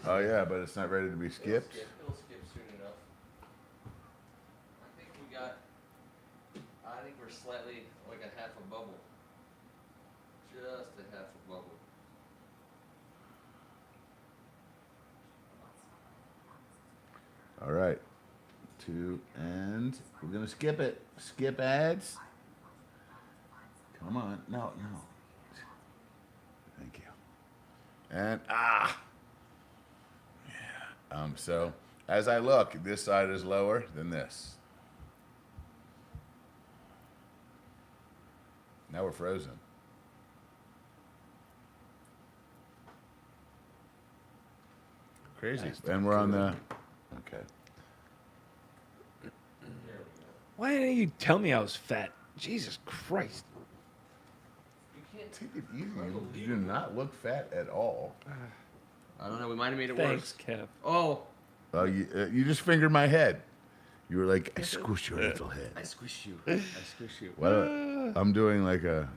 Oh yeah, but it's not ready to be skipped. It'll skip soon enough. I think we're slightly like a half a bubble. Just a half a bubble. All right. And we're gonna skip it. Skip ads. Come on. No. Thank you. And yeah. So as I look, this side is lower than this. Now we're frozen. Crazy. And we're on the. Okay. Why didn't you tell me I was fat? Jesus Christ. Take it easy. You do not look fat at all. I don't know. We might have made it Thanks, worse. Kev. Oh. You just fingered my head. You were like, I squish your little head. I squish you. Well, I'm doing like a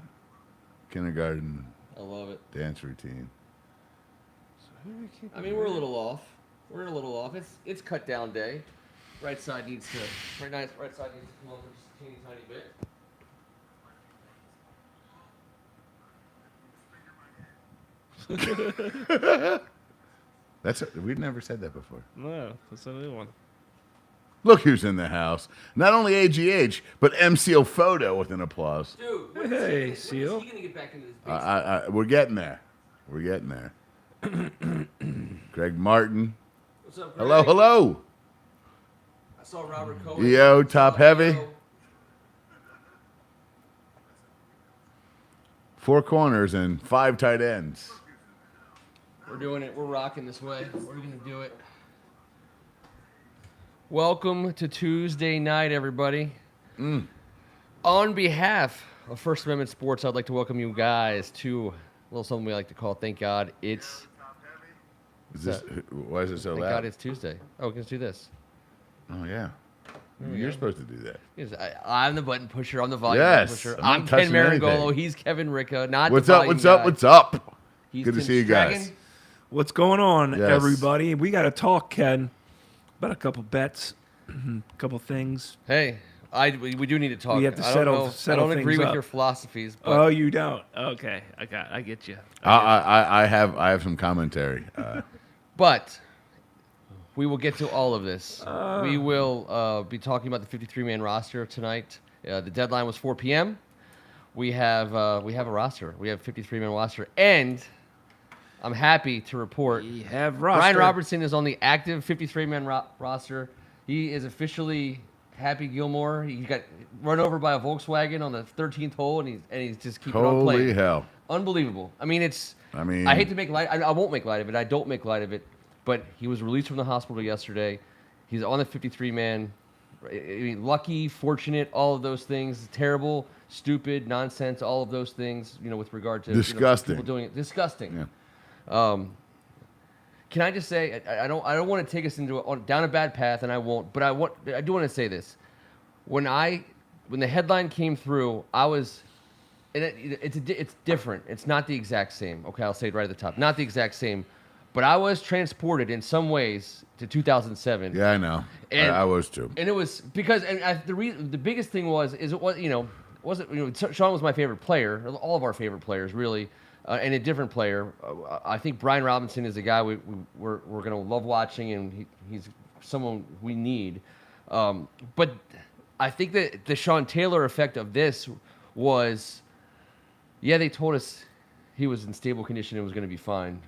kindergarten I love it. dance routine. I mean, we're a little off. It's cut down day. Right side needs to come over just a teeny tiny bit. We've never said that before. No, that's a new one. Look who's in the house. Not only AGH, but MCO Photo with an applause. Dude, Hey, when Seal. is he gonna get back into this basement? We're getting there. Greg Martin. What's up, Greg? Hello. I saw Robert Cohen. EO, top heavy. EO. 4 corners and 5 tight ends. We're doing it. We're rocking this way. We're gonna do it. Welcome to Tuesday night, everybody. On behalf of First Amendment Sports, I'd like to welcome you guys to a little something we like to call "Thank God It's." Why is it so Thank loud? God it's Tuesday. Oh, let's do this. Oh yeah. You're supposed to do that. Yes, I'm the button pusher. I'm the volume Yes, pusher. I'm I'm not Ken touching Marangolo. anything. He's Kevin Ricca. Not What's the up? volume What's up? guy. What's up? He's Good to Tim see you guys. Stragan. What's going on, Yes. everybody? We got to talk, Ken, about a couple bets, a couple things. Hey, we do need to talk. We have to I settle- don't know. settle I don't agree things with up. your philosophies, but Oh, you don't? Okay, I get you. I have some commentary. But we will get to all of this. We will be talking about the 53-man roster tonight. The deadline was 4 p.m. We have a roster. We have a 53-man roster, and I'm happy to report We have roster. Brian Robertson is on the active 53-man roster. He is officially Happy Gilmore. He got run over by a Volkswagen on the 13th hole, and he's just keeping on Holy playing. hell. Unbelievable. I mean, I hate to make light. I won't make light of it. I don't make light of it. But he was released from the hospital yesterday. He's on the 53-man. I mean, lucky, fortunate, all of those things. Terrible, stupid, nonsense, all of those things. With regard to Disgusting. people doing it. Disgusting. Yeah. Can I just say I don't want to take us down a bad path, and I won't. But I do want to say this. When the headline came through, I was. And it's different. It's not the exact same. Okay, I'll say it right at the top. Not the exact same. But I was transported in some ways to 2007. Yeah, I know. And- I was too. And it was because the biggest thing wasn't Sean was my favorite player, all of our favorite players really, and a different player. I think Brian Robinson is a guy we're gonna love watching, and he's someone we need. But I think that the Sean Taylor effect of this was, they told us he was in stable condition and was gonna be fine.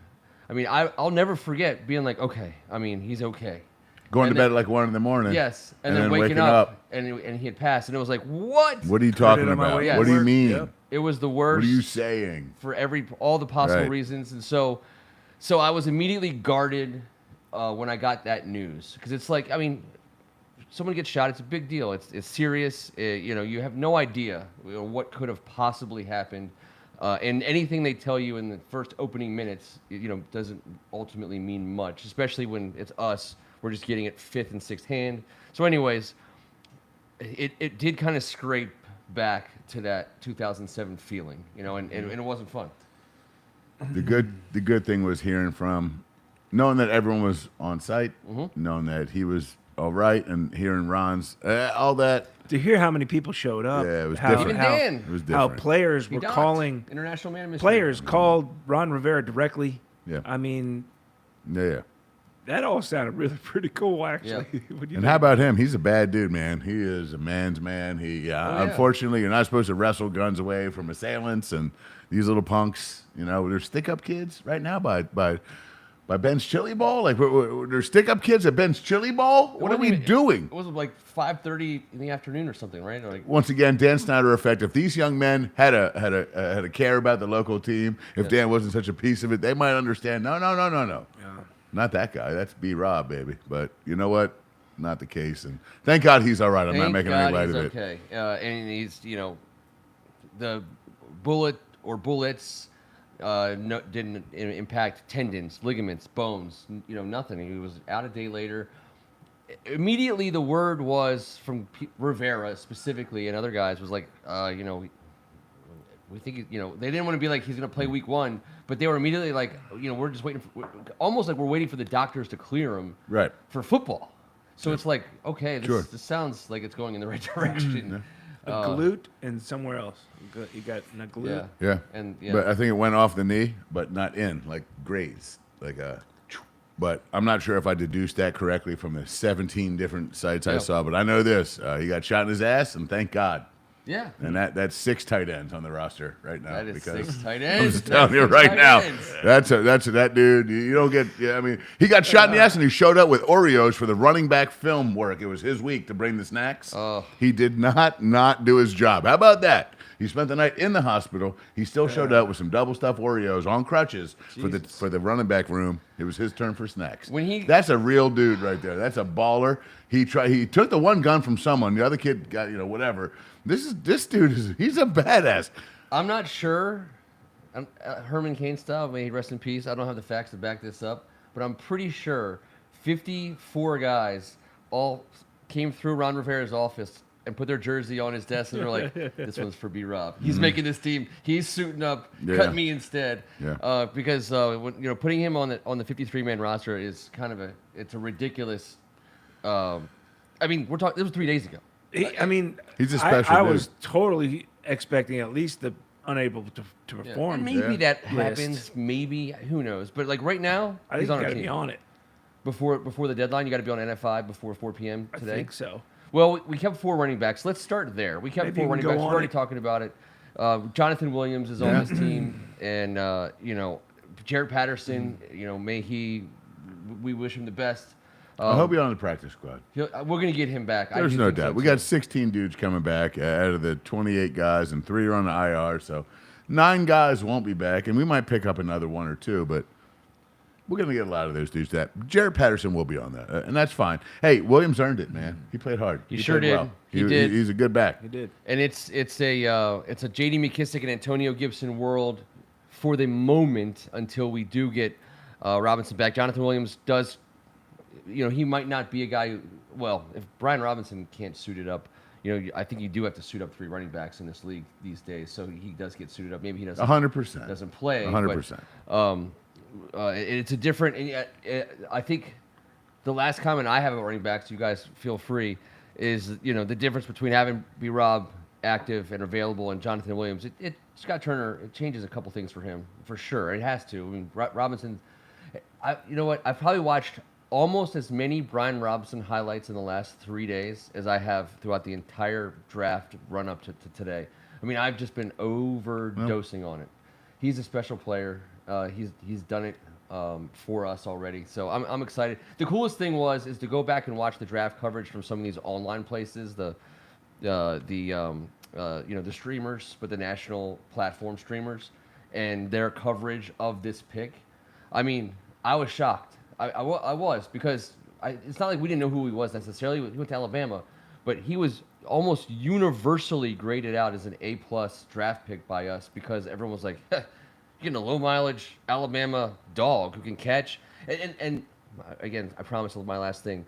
I mean, I'll never forget being like, okay. I mean, he's okay. Going And to bed then- at like 1 in the morning. Yes, and then waking up, and he had passed, and it was like, what? What are you talking on my about? way to What do you work. mean? Yep. It was the What worst are you saying? for all the possible Right. reasons, and so I was immediately guarded when I got that news, because it's like, I mean, someone gets shot, it's a big deal, it's serious. You have no idea what could have possibly happened. And anything they tell you in the first opening minutes, doesn't ultimately mean much, especially when it's us. We're just getting it fifth and sixth hand. So anyways, it did kind of scrape back to that 2007 feeling, and it wasn't fun. The good thing was hearing from knowing that everyone was on site, Mm-hmm. knowing that he was all right, and hearing Ron's all that. To hear how many people showed up, Yeah, it was how, different. Even how, Dan. It was how different. players He were docked. calling, International Man of Mystery. players called Ron Rivera directly. Yeah. I mean, Yeah. that all sounded really pretty cool, actually. when you And think how about him? He's a bad dude, man. He is a man's man. yeah. Unfortunately, you're not supposed to wrestle guns away from assailants and these little punks. You know, there's stick-up kids right now by Ben's Chili Ball. Like, there's stick-up kids at Ben's Chili Ball. What are we doing? It was like 5:30 in the afternoon or something, right? Or like, Once again, Dan Snyder effect. If these young men had a care about the local team, if Dan wasn't such a piece of it, they might understand. No. Not that guy. That's B. Rob, baby. But you know what? Not the case. And thank God he's all right. I'm not thank making God any light he's of it. okay. And he's, the bullet or bullets didn't impact tendons, ligaments, bones, nothing. He was out a day later. Immediately, the word was from Rivera specifically and other guys was like, we think, they didn't want to be like he's going to play week 1, but they were immediately like, we're just waiting almost like we're waiting for the doctors to clear him Right. for football. So it's like, okay, Sure. this sounds like it's going in the right direction. a glute and somewhere else. You got a glute. Yeah. And yeah. But I think it went off the knee, but not in, like grazed. But I'm not sure if I deduced that correctly from the 17 different sites I Yeah. saw. But I know this. He got shot in his ass, and thank God. Yeah. And that's 6 tight ends on the roster right now. That is because 6 tight I'm ends. just telling you That's right tight now. ends. That dude. You don't get. Yeah, I mean, he got shot in the ass and he showed up with Oreos for the running back film work. It was his week to bring the snacks. Oh. He did not do his job. How about that? He spent the night in the hospital. He still showed up with some double stuffed Oreos on crutches for the running back room. It was his turn for snacks. That's a real dude right there. That's a baller. He took the one gun from someone. The other kid got whatever. This dude he's a badass. I'm not sure. Herman Cain style, may he rest in peace. I don't have the facts to back this up, but I'm pretty sure 54 guys all came through Ron Rivera's office and put their jersey on his desk, and they're like, "This one's for B. Rob. He's making this team. He's suiting up. Cut me instead." Yeah. Because putting him on the 53-man roster is kind of a ridiculous. I mean, we're talking. This was 3 days ago. He's a special I dude. was totally expecting at least the unable to perform. And maybe that list. happens. Maybe, who knows? But like right now, I think he's you on got our to team. be on it. Before the deadline, you got to be on NF5 before 4 p.m. today. I think so. Well, we kept 4 running backs. Let's start there. We kept Maybe 4 you running can go backs. We're on already it. talking about it. Jonathan Williams is on this team, and Jared Patterson. We wish him the best. I hope he's on the practice squad. We're going to get him back. There's no doubt. We So got 16 dudes coming back out of the 28 guys, and 3 are on the IR. So 9 guys won't be back, and we might pick up another 1 or 2, but we're going to get a lot of those dudes. Jared Patterson will be on that, and that's fine. Hey, Williams earned it, man. He played hard. He sure played did. Well. He did. He's a good back. He did. And it's a J.D. McKissick and Antonio Gibson world for the moment until we do get Robinson back. Jonathan Williams does. He might not be a guy if Brian Robinson can't suit it up, I think you do have to suit up 3 running backs in this league these days. So he does get suited up. Maybe he doesn't. 100%. Doesn't play. 100%. It's a different. And I think the last comment I have about running backs, you guys feel free, is the difference between having B. Rob active and available and Jonathan Williams. Scott Turner, it changes a couple things for him for sure. It has to. I mean, Robinson. You know what? I've probably watched almost as many Brian Robinson highlights in the last 3 days as I have throughout the entire draft run up to today. I mean, I've just been overdosing on it. He's a special player. He's done it for us already, so I'm excited. The coolest thing is to go back and watch the draft coverage from some of these online places, the streamers, but the national platform streamers, and their coverage of this pick. I mean, I was shocked. I was, because it's not like we didn't know who he was necessarily. He went to Alabama, but he was almost universally graded out as an A+ draft pick by us because everyone was like, you're getting a low mileage Alabama dog who can catch. And again, I promise my last thing.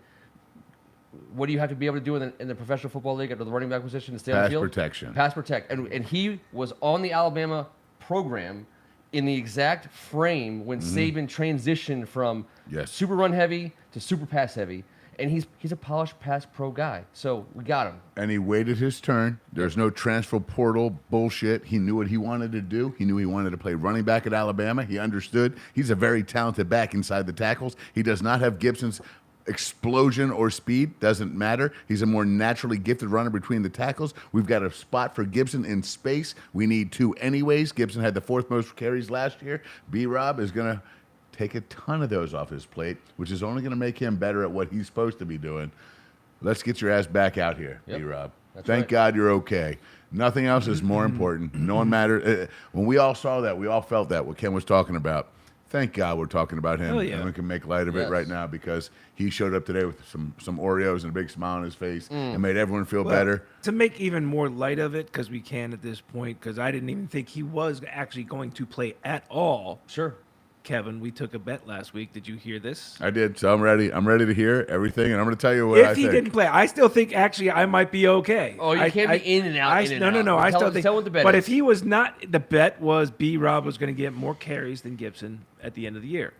What do you have to be able to do in the professional football league at the running back position to stay on the field? Pass protection. Pass protect. And he was on the Alabama program in the exact frame when Saban transitioned from super run heavy to super pass heavy. And he's a polished pass pro guy. So we got him. And he waited his turn. There's no transfer portal bullshit. He knew what he wanted to do. He knew he wanted to play running back at Alabama. He understood. He's a very talented back inside the tackles. He does not have Gibson's explosion or speed. Doesn't matter. He's a more naturally gifted runner between the tackles. We've got a spot for Gibson in space. We need 2 anyways. Gibson had the 4th most carries last year. B-Rob is going to take a ton of those off his plate, which is only going to make him better at what he's supposed to be doing. Let's get your ass back out here, B-Rob. Thank God you're okay. Nothing else is more important. No one matters. When we all saw that, we all felt that, what Ken was talking about. Thank God we're talking about him, and we can make light of it right now because he showed up today with some Oreos and a big smile on his face and made everyone feel better. To make even more light of it, because we can at this point, because I didn't even think he was actually going to play at all. Sure. Kevin, we took a bet last week. Did you hear this? I did, so I'm ready. I'm ready to hear everything, and I'm going to tell you what I think. If he didn't play, I still think actually I might be okay. Oh, you can't be in and out. No. I still think. Tell what the bet but is. if he was not, the bet was B-Rob was going to get more carries than Gibson at the end of the year.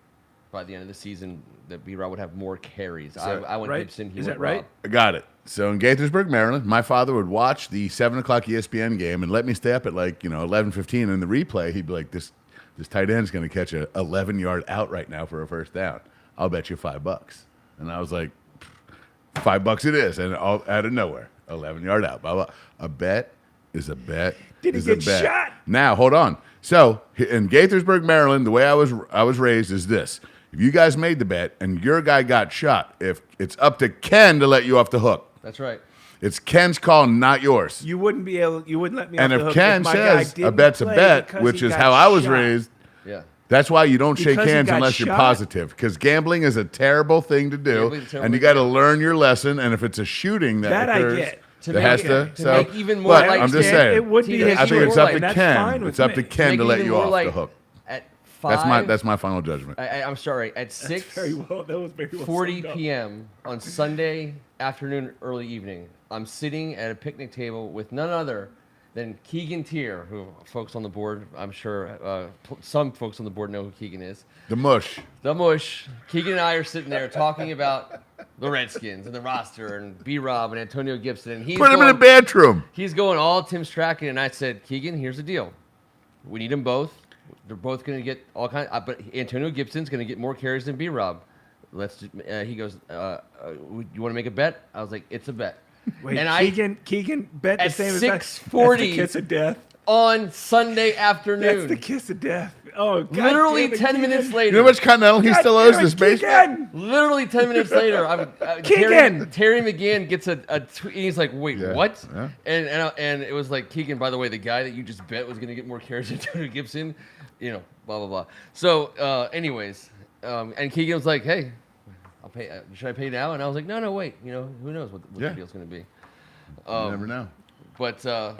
By the end of the season, that B-Rob would have more carries. I went Gibson. Is that right? I got it. So in Gaithersburg, Maryland, my father would watch the 7 o'clock ESPN game and let me stay up at 11:15 in the replay. He'd be like, This tight end's going to catch a 11-yard out right now for a first down. I'll bet you $5. And I was like, $5 it is. And all out of nowhere, 11-yard out. Blah, blah. A bet is a bet. Did he get shot? Now, hold on. So in Gaithersburg, Maryland, the way I was raised is this. If you guys made the bet and your guy got shot, if it's up to Ken to let you off the hook. That's right. It's Ken's call, not yours. You wouldn't let me and off the if hook Ken says a bet's a bet, which is how I was raised, that's why you don't shake hands unless you're positive. Because gambling is a terrible thing to do, and you got to learn your lesson. And if it's a shooting that occurs, I get. To make even more but I'm just saying. It would be. I think it's up to Ken. Fine it's up to Ken to let you off the hook. At 5, that's my final judgment. I'm sorry. At 6:40 p.m. on Sunday afternoon, early evening, I'm sitting at a picnic table with none other than Keegan Tier, who folks on the board, I'm sure some folks on the board know who Keegan is. The mush. Keegan and I are sitting there talking about the Redskins and the roster and B-Rob and Antonio Gibson. And put him in a bedroom. He's going all Tim Strachan, and I said, Keegan, here's the deal. We need them both. They're both going to get all kinds. But Antonio Gibson's going to get more carries than B-Rob. He goes, you want to make a bet? I was like, it's a bet. Wait, and Keegan bet the same as 6:40. That's the kiss of death. On Sunday afternoon. That's the kiss of death. Oh, God. Literally 10 minutes later. You know how much Continental he still owes this baseball? Literally 10 minutes later, Terry McGann gets a tweet. He's like, wait, what? Yeah. And it was like, Keegan, by the way, the guy that you just bet was going to get more carries than Antonio Gibson, blah, blah, blah. So, anyways, and Keegan was like, hey, I'll pay. Should I pay now? And I was like, no, wait. Who knows what the deal's going to be. You never know. But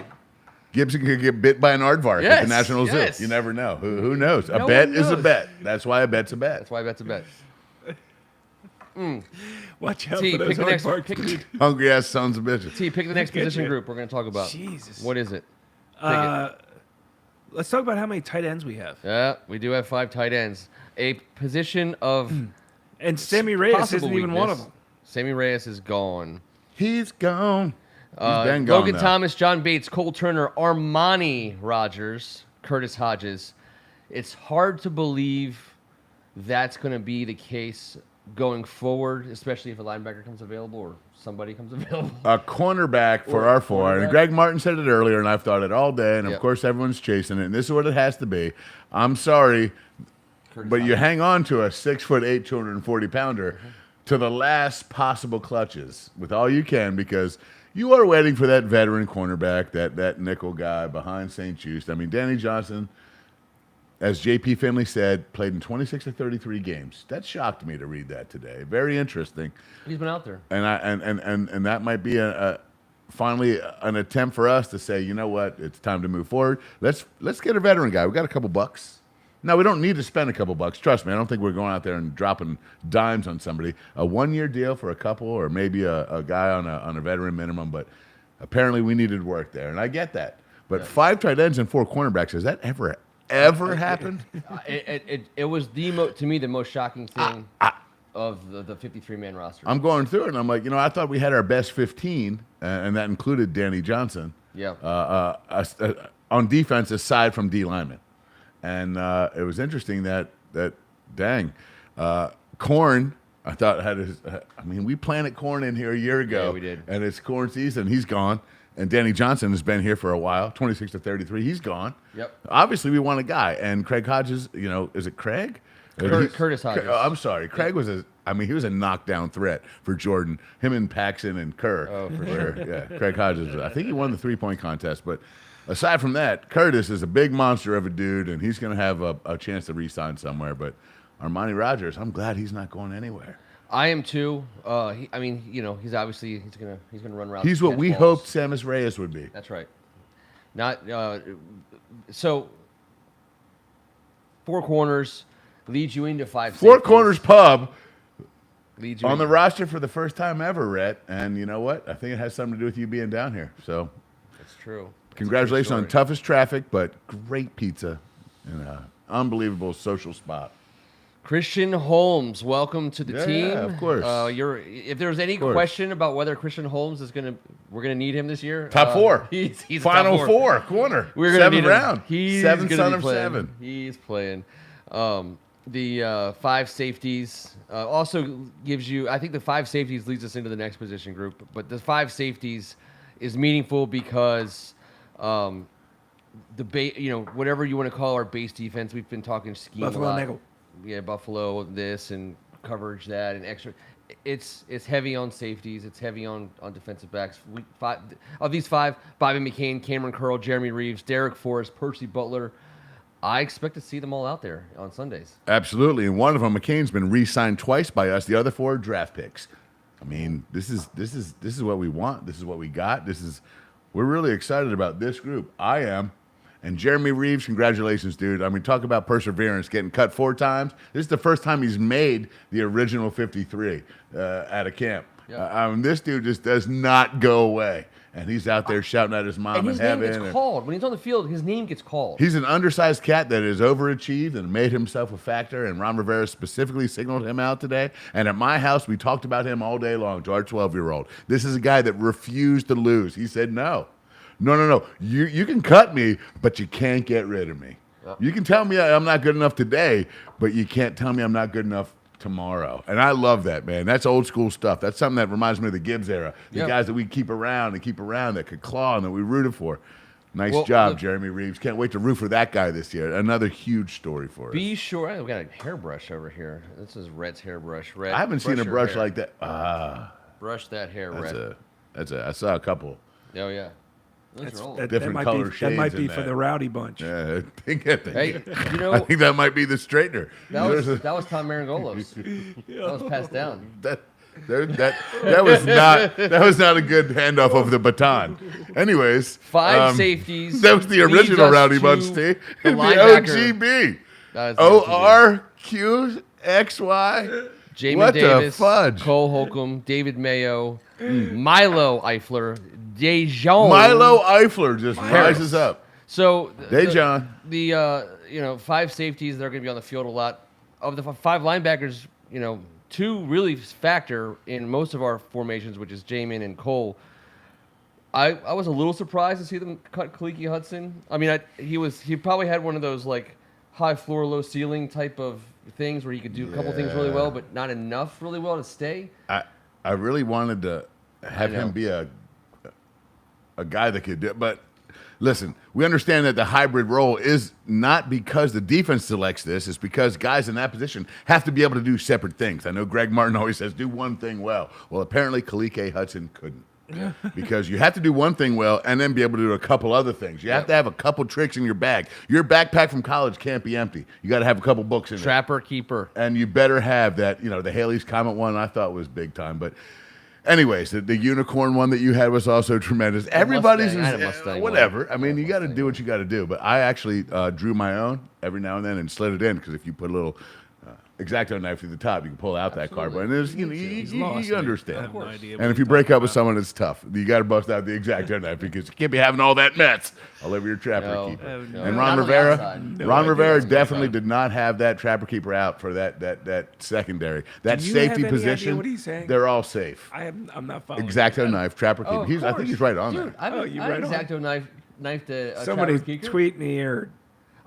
Gibson could get bit by an aardvark at the National Zoo. You never know. Who knows? A bet is a bet. That's why a bet's a bet. That's why a bet's a bet. Watch out for those aardvarks. Hungry ass sons of bitches. Pick the next position group we're going to talk about. Jesus. What is it? Let's talk about how many tight ends we have. Yeah, we do have 5 tight ends. A position of and Sammy Reyes isn't even one of them. Sammy Reyes is gone. He's gone. He's been gone Logan now. Thomas, John Bates, Cole Turner, Armani Rogers, Curtis Hodges. It's hard to believe that's going to be the case going forward, especially if a linebacker comes available or somebody comes available. A cornerback for our 4. And Greg Martin said it earlier, and I've thought it all day. And, of course, everyone's chasing it. And this is what it has to be. I'm sorry, but you hang on to a 6'8", 240-pounder to the last possible clutches with all you can because you are waiting for that veteran cornerback, that nickel guy behind St. Just. I mean, Danny Johnson, as JP Finley said, played in 26 of 33 games. That shocked me to read that today. Very interesting. He's been out there. And that might be finally an attempt for us to say, you know what, it's time to move forward. Let's get a veteran guy. We got a couple bucks. No, we don't need to spend a couple bucks. Trust me, I don't think we're going out there and dropping dimes on somebody. A 1-year deal for a couple, or maybe a guy on a veteran minimum. But apparently, we needed work there, and I get that. But 5 tight ends and 4 cornerbacks, has that ever happened? It was to me the most shocking thing of the 53-man roster. I'm going through it, and I'm like, I thought we had our best 15, and that included Danny Johnson. Yeah. On defense, aside from D lineman, and it was interesting that Corn. I thought had his. We planted Corn in here a year ago. Yeah, we did. And it's Corn season. He's gone. And Danny Johnson has been here for a while. 26 to 33. He's gone. Yep. Obviously, we want a guy. And Craig Hodges. Is it Craig? Curtis Hodges. I'm sorry. Craig was he was a knockdown threat for Jordan. Him and Paxson and Kerr. Oh, for sure. Yeah. Craig Hodges. I think he won the 3-point contest. But aside from that, Curtis is a big monster of a dude, and he's going to have a chance to re-sign somewhere. But Armani Rogers, I'm glad he's not going anywhere. I am too. He's obviously gonna run around. He's what we hoped Samus Reyes would be. That's right. Not so. Four Corners leads you into five. Four Corners Pub leads you on the roster for the first time ever, Rhett. And you know what? I think it has something to do with you being down here. So that's true. Congratulations on toughest traffic, but great pizza and an unbelievable social spot. Christian Holmes, welcome to the team. Yeah, of course. If there's any question about whether Christian Holmes we're gonna need him this year. Top four. He's Final top four corner. We're gonna need round. Him. He's seventh gonna son be of playing. 7. He's playing. The 5 safeties also gives you. I think the 5 safeties leads us into the next position group, but the 5 safeties is meaningful because. Whatever you want to call our base defense, we've been talking scheme Buffalo a lot. nickel. Yeah, Buffalo this and coverage that and extra. It's heavy on safeties. It's heavy on defensive backs. Of these 5, Bobby McCain, Cameron Curl, Jeremy Reeves, Derek Forrest, Percy Butler. I expect to see them all out there on Sundays. Absolutely, and one of them, McCain's been re-signed twice by us. The other 4 are draft picks. This is what we want. This is what we got. We're really excited about this group. I am. And Jeremy Reeves, congratulations, dude. Talk about perseverance, getting cut 4 times. This is the first time he's made the original 53 at a camp. Yep. This dude just does not go away. And he's out there shouting at his mom in heaven. His name gets called. When he's on the field, his name gets called. He's an undersized cat that has overachieved and made himself a factor, and Ron Rivera specifically signaled him out today. And at my house, we talked about him all day long to our 12-year-old. This is a guy that refused to lose. He said, no. You can cut me, but you can't get rid of me. Yep. You can tell me I'm not good enough today, but you can't tell me I'm not good enough tomorrow. And I love that, man. That's old school stuff. That's something that reminds me of the Gibbs era. The guys that we keep around that could claw and that we rooted for. Nice job, Jeremy Reeves. Can't wait to root for that guy this year. Another huge story for us. Be sure. We got a hairbrush over here. This is Rhett's hairbrush. Rhett, I haven't seen a brush like that. Brush that hair, Rhett. I saw a couple. Oh, yeah. Different color shades. That might be for the rowdy bunch. Yeah, I think I think that might be the straightener. That was Tom Marangolos. That was passed down. That was not a good handoff of the baton. Anyways, 5 safeties. That was the original Rowdy Bunch, Steve. The OGB. ORQXY. Jamin Davis, the fudge? Cole Holcomb, David Mayo, Milo Eifler, Dejon. Milo Eifler just rises up. So Dejon. The 5 safeties that are going to be on the field a lot. Of the 5 linebackers, 2 really factor in most of our formations, which is Jamin and Cole. I was a little surprised to see them cut Kaliki Hudson. He probably had one of those like high floor, low ceiling type of things where he could do a couple things really well, but not enough really well to stay. I really wanted to have him be a guy that could do it, but listen, we understand that the hybrid role is not because the defense selects this. It's because guys in that position have to be able to do separate things. I know Greg Martin always says, do one thing well. Well, apparently Kaliki Hudson couldn't. Because you have to do one thing well and then be able to do a couple other things. You have to have a couple tricks in your bag. Your backpack from college can't be empty. You got to have a couple books in it. Trapper, keeper. And you better have that, the Haley's Comet one I thought was big time. But anyways, the unicorn one that you had was also tremendous. Everybody's whatever. You got to do what you got to do. But I actually drew my own every now and then and slid it in because if you put a little X-Acto knife through the top. You can pull out that cardboard. And there's, you understand. I have no idea what And if you break up with someone, it's tough. You got to bust out the X-Acto knife because you can't be having all that mess all over your trapper keeper. no. And Not Ron on the Rivera, outside. Ron Rivera definitely did not have that trapper keeper out for that secondary. That Do you safety have any idea position, what he's saying? they're all safe. I'm not following. X-Acto knife, trapper keeper. of I think course. he's right on Dude, that. I've you I right on. X-Acto knifed a Somebody trapper keeper. tweet me or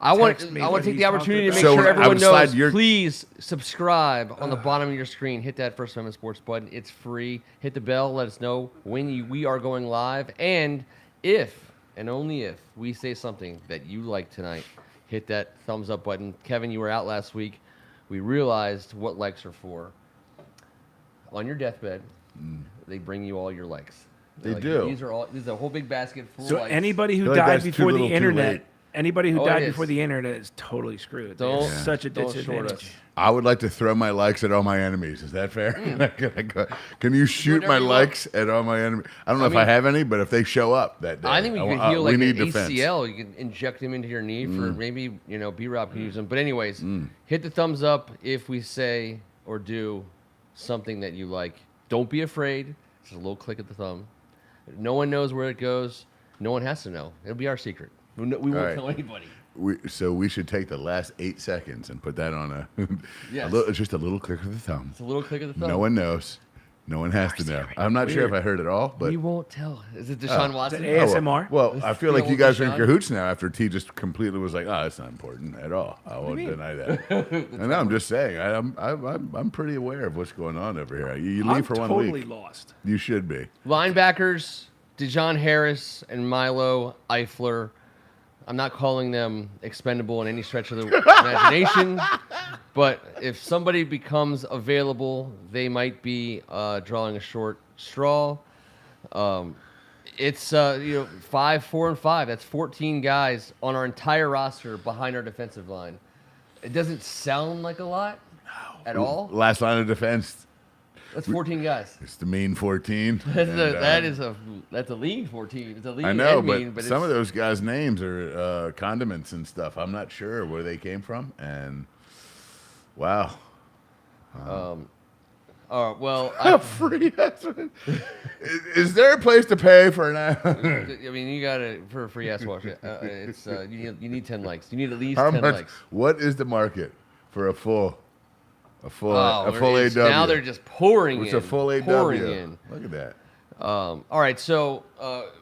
I want text me to what take he's the opportunity to make So talking sure I everyone would slide knows. your- Please subscribe on the bottom of your screen. Hit that First Amendment Sports button. It's free. Hit the bell. Let us know when we are going live. And if, and only if, we say something that you like tonight, hit that thumbs up button. Kevin, you were out last week. We realized what likes are for. On your deathbed, they bring you all your likes. They They're do. This is a whole big basket full So of likes. anybody I who feel like died that's too before little, the too late. internet, anybody who Oh, it died is. before the internet is totally screwed. Don't- There's such a don't short disadvantage. us. I would like to throw my likes at all my enemies. Is that fair? Can you shoot whatever my you want. likes at all my enemies? I don't know if I mean- have any, but if they show up that day, I think we could I- heal we like need an defense. ACL. You can inject him into your knee for maybe, B-Rob can use him. But anyways, hit the thumbs up if we say or do something that you like. Don't be afraid. Just a little click of the thumb. No one knows where it goes. No one has to know. It'll be our secret. We won't right. tell anybody. So we should take the last 8 seconds and put that on Yes. just a little click of the thumb. It's a little click of the thumb. No one knows. No one has to know. I'm not sure if I heard it all, but We won't tell. Is it Deshaun Watson? It's ASMR? Well, I feel like Old you guys are in Deshaun? cahoots now after T just completely was like, "Oh, that's not important at all." I won't deny that. And I'm just saying, I'm pretty aware of what's going on over here. You leave I'm for 1 totally week. lost. You should be. Linebackers, DeJohn Harris and Milo Eifler. I'm not calling them expendable in any stretch of the imagination, but if somebody becomes available, they might be drawing a short straw. It's 5, 4, and 5. That's 14 guys on our entire roster behind our defensive line. It doesn't sound like a lot at all. Last line of defense. That's 14 guys. It's the mean 14. That's a lean 14. It's a lean I know, and mean, but but some it's, of those guys' names are condiments and stuff. I'm not sure where they came from. And wow. Free. Is there a place to pay for now? I mean, you got it for a free ass wash. It's you need 10 likes. You need at least How 10 much? likes. What is the market for a full Oh, AW? now they're just pouring It's in. a full AW. pouring in. Look at that. All right, so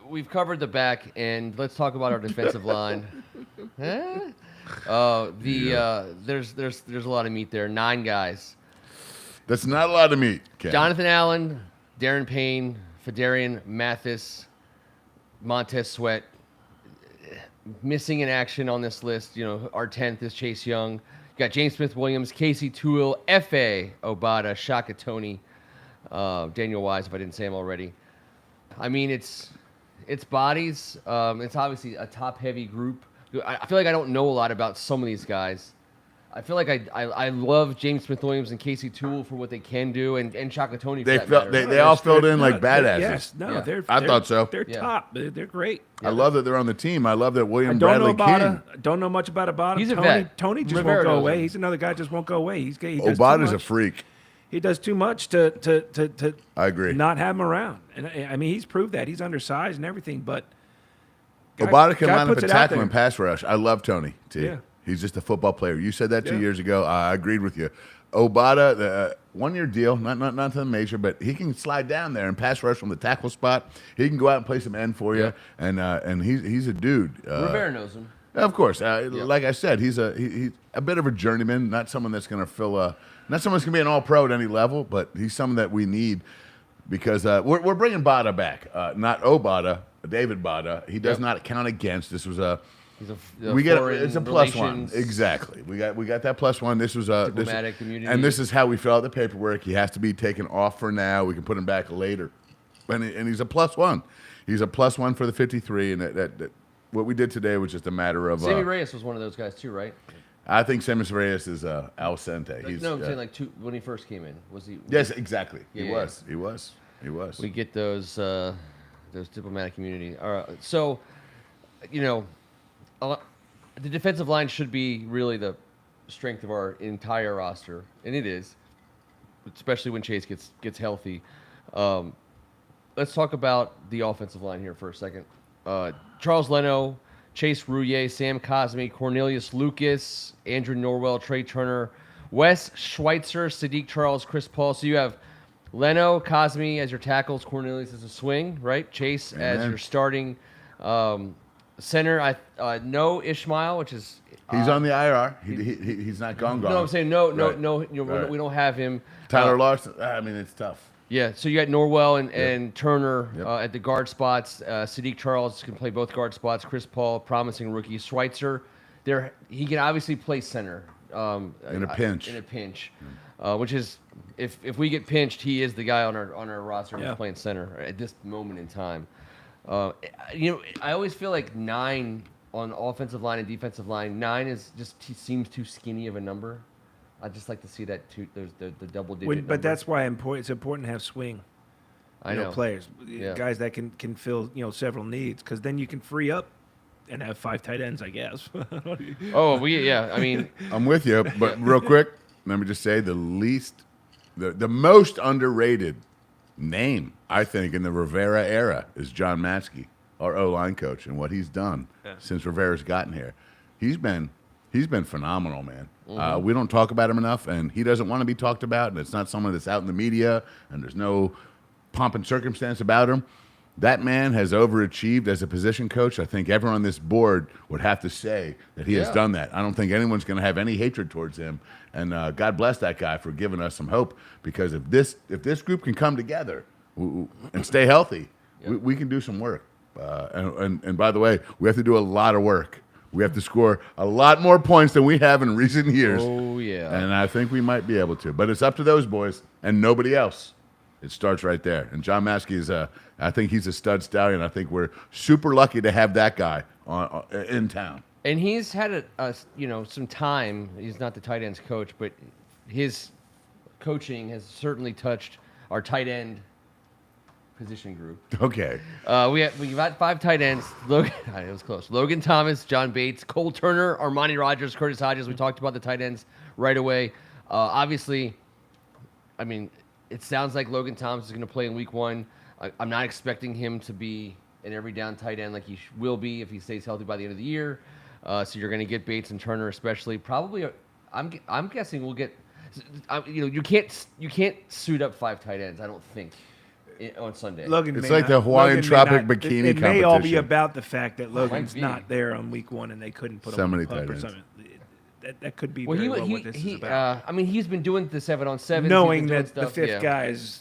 we've covered the back, and let's talk about our defensive line. There's a lot of meat there. 9 guys. That's not a lot of meat, Ken. Jonathan Allen, Darren Payne, Fedarian Mathis, Montez Sweat. Missing in action on this list, our 10th is Chase Young. You got James Smith-Williams, Casey Toohill, F.A. Obata, Shaka Toney, Daniel Wise, if I didn't say him already. I mean, it's bodies. It's obviously a top-heavy group. I feel like I don't know a lot about some of these guys. I feel like I love James Smith-Williams and Casey Toohill for what they can do, and Shaka Toney for that matter. They all filled in like badasses. Yes, no, Yeah. they're. I thought so. They're Yeah. top. They're great. I love that they're on the team. I love that I William don't know Bradley about King. Don't know much about Obata. He's a Tony, vet. Tony just Rivera won't go knows away. him. He's another guy just won't go away. He does too Obata's a much. freak. He does too much to I agree. not have him around. And I mean, he's proved that. He's undersized and everything, but Obata can guy line up puts a it out tackle there. and pass rush. I love Tony, too. Yeah. He's just a football player. You said that 2 Yeah. years ago. I agreed with you. Obata, the 1-year deal, not nothing major, but he can slide down there and pass rush from the tackle spot. He can go out and play some end for you, and he's a dude. Rivera knows him. Of course, like I said, he's a bit of a journeyman, not someone that's going to not someone that's going to be an all-pro at any level, but he's someone that we need because we're bringing Bada back, not Obata, David Bada. He does not count against. This was a. He's It's a plus one. Exactly. We got that plus one. This was Diplomatic community. and this is how we fill out the paperwork. He has to be taken off for now. We can put him back later, and he's a plus one. He's a plus one for the 53, and that what we did today was just a matter of. Sammy Reyes was one of those guys too, right? I think Seamus Reyes is Al Cente. He's, No, I'm saying when he first came in, was he? Yes, exactly. Yeah, He was. We get those diplomatic community. All right, so the defensive line should be really the strength of our entire roster, and it is, especially when Chase gets healthy. Let's talk about the offensive line here for a second. Charles Leno, Chase Rouillet, Sam Cosmi, Cornelius Lucas, Andrew Norwell, Trey Turner, Wes Schweitzer, Sadiq Charles, Chris Paul. So you have Leno, Cosmi as your tackles, Cornelius as a swing, right? Chase as your starting center. No Ishmael, which is he's on the IR. He's not gone. No, I'm saying no. Right. We don't have him. Tyler Larson. I mean, it's tough. Yeah, so you got Norwell and Turner at the guard spots. Sadiq Charles can play both guard spots. Chris Paul, promising rookie. Schweitzer, he can obviously play center in a pinch. Which is if we get pinched, he is the guy on our roster who's playing center at this moment in time. I always feel like 9 on offensive line and defensive line. 9 seems too skinny of a number. I'd just like to see that the double digit number. But that's why it's important to have swing. I know players, guys that can fill several needs, because then you can free up and have 5 tight ends, I guess. I mean, I'm with you, but real quick, let me just say the most underrated name I think in the Rivera era is John Matzke, our O-line coach, and what he's done since Rivera's gotten here. He's been phenomenal, man. Mm-hmm. We don't talk about him enough, and he doesn't want to be talked about, and it's not someone that's out in the media, and there's no pomp and circumstance about him. That man has overachieved as a position coach. I think everyone on this board would have to say that he has done that. I don't think anyone's going to have any hatred towards him, and God bless that guy for giving us some hope, because if this group can come together and stay healthy, we can do some work. And by the way, we have to do a lot of work. We have to score a lot more points than we have in recent years. Oh, yeah. And I think we might be able to. But it's up to those boys and nobody else. It starts right there. And John Matzke is I think he's a stud stallion. I think we're super lucky to have that guy in town. And he's had some time. He's not the tight ends coach, but his coaching has certainly touched our tight end position group. Okay. We got 5 tight ends. It was close. Logan Thomas, John Bates, Cole Turner, Armani Rogers, Curtis Hodges. We talked about the tight ends right away. Obviously, I mean, it sounds like Logan Thomas is going to play in week 1. I'm not expecting him to be an every down tight end like he will be if he stays healthy by the end of the year. So you're going to get Bates and Turner especially. Probably, I'm guessing we'll get. You can't suit up 5 tight ends. I don't think. On Sunday. It's like the Hawaiian Tropic Bikini competition. It may all be about the fact that Logan's not there on week 1 and they couldn't put him on the pup or something. That could be what this is about. I mean, he's been doing the 7-on-7. Knowing that the 5th guy is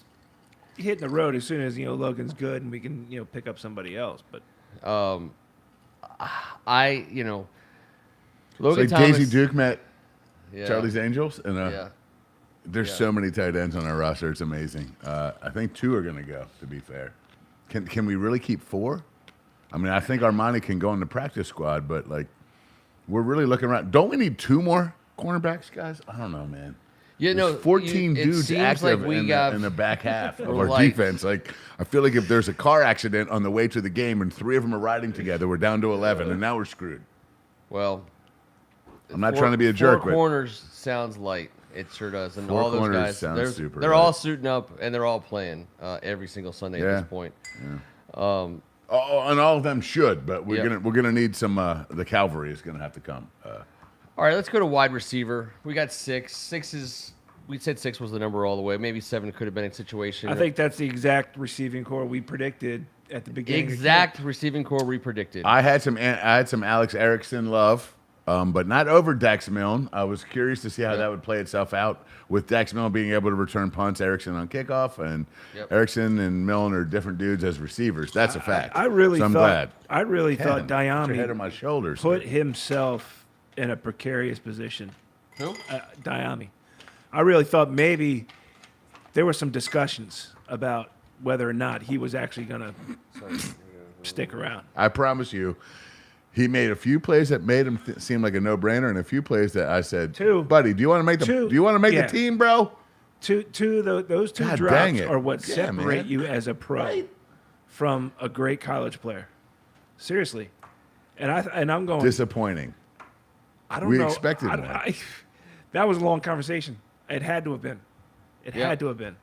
hitting the road as soon as Logan's good and we can pick up somebody else. But Logan Thomas. Daisy Duke met Charlie's Angels, and there's so many tight ends on our roster. It's amazing. I think 2 are going to go, to be fair. Can we really keep 4? I mean, I think Armani can go in the practice squad, but, we're really looking around. Don't we need 2 more cornerbacks, guys? I don't know, man. Yeah, there's 14 dudes active in the back half of our defense. I feel like if there's a car accident on the way to the game and 3 of them are riding together, we're down to 11, and now we're screwed. Well, I'm not trying to be a jerk, 4 corners sounds light. It sure does. And all those guys, they're right. all suiting up, and they're all playing every single Sunday at this point. Yeah. And all of them should, but we're gonna need some. The cavalry is gonna have to come. All right, let's go to wide receiver. We got 6. We said 6 was the number all the way. Maybe 7 could have been a situation. I think that's the exact receiving core we predicted at the beginning. Exact receiving core we predicted. I had some Alex Erickson love. But not over Dax Milne. I was curious to see how that would play itself out with Dax Milne being able to return punts, Erickson on kickoff, and Erickson and Milne are different dudes as receivers. That's a fact. I really thought Diami put himself in a precarious position. Who? Diami. I really thought maybe there were some discussions about whether or not he was actually going to stick around. I promise you. He made a few plays that made him seem like a no-brainer, and a few plays that I said, "Buddy, do you want to make the team, bro?" Those two drops are what separate you as a pro from a great college player. Seriously, and I'm going disappointing. I don't know. We expected more. That was a long conversation. It had to have been. It had to have been.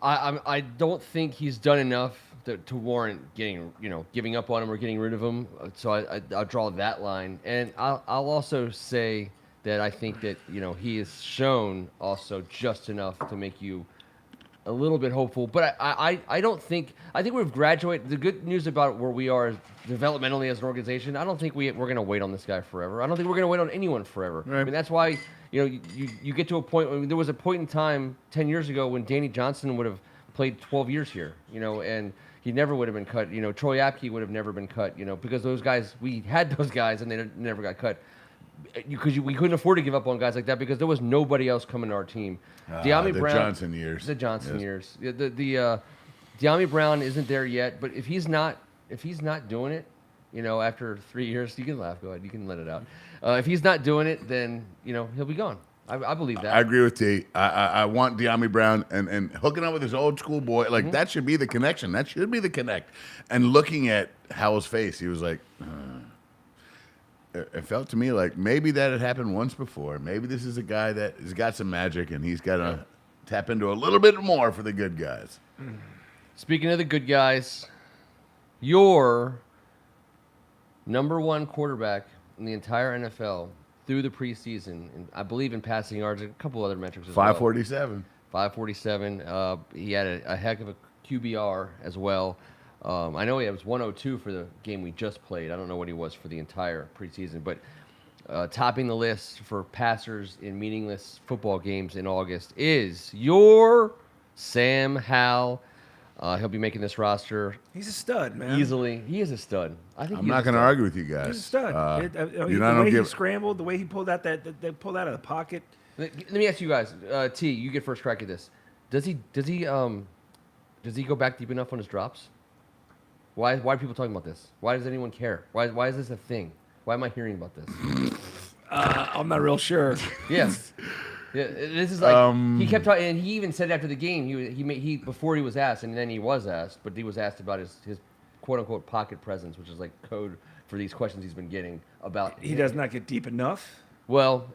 I don't think he's done enough to warrant giving up on him or getting rid of him. So I'll draw that line, and I'll also say that I think that he has shown also just enough to make you a little bit hopeful. But I don't think we've graduated. The good news about where we are developmentally as an organization, I don't think we're going to wait on this guy forever. I don't think we're going to wait on anyone forever. Right. I mean, that's why you get to a point. There was a point in time 10 years ago when Danny Johnson would have played 12 years here, and he never would have been cut. Troy Apke would have never been cut, because those guys, we had those guys and they never got cut. Because we couldn't afford to give up on guys like that because there was nobody else coming to our team. De'Ami Brown, Johnson years. The Johnson years. The De'Ami Brown isn't there yet, but if he's not doing it, after 3 years, you can laugh. Go ahead, you can let it out. If he's not doing it, then he'll be gone. I believe that. I agree with T. I want De'Ami Brown and hooking up with his old school boy. Like that should be the connection. That should be the connect. And looking at Howell's face, he was like. It felt to me like maybe that had happened once before. Maybe this is a guy that has got some magic and he's got to tap into a little bit more for the good guys. Speaking of the good guys, your number one quarterback in the entire NFL through the preseason, and I believe in passing yards, a couple other metrics as 547. 547. He had a heck of a QBR as well. I know he was 102 for the game we just played. I don't know what he was for the entire preseason, but topping the list for passers in meaningless football games in August is your Sam Howell. He'll be making this roster. He's a stud, man. Easily. He is a stud. I'm not going to argue with you guys. He's a stud. The way he scrambled, the way he pulled out they pulled out of the pocket. Let me ask you guys. T, you get first crack at this. Does he go back deep enough on his drops? Why are people talking about this? Why does anyone care? Why is this a thing? Why am I hearing about this? I'm not real sure. Yes. Yeah, this is like he kept talking, and he even said after the game he before he was asked, and then he was asked, but he was asked about his quote unquote pocket presence, which is like code for these questions he's been getting about. He does not get deep enough. Well,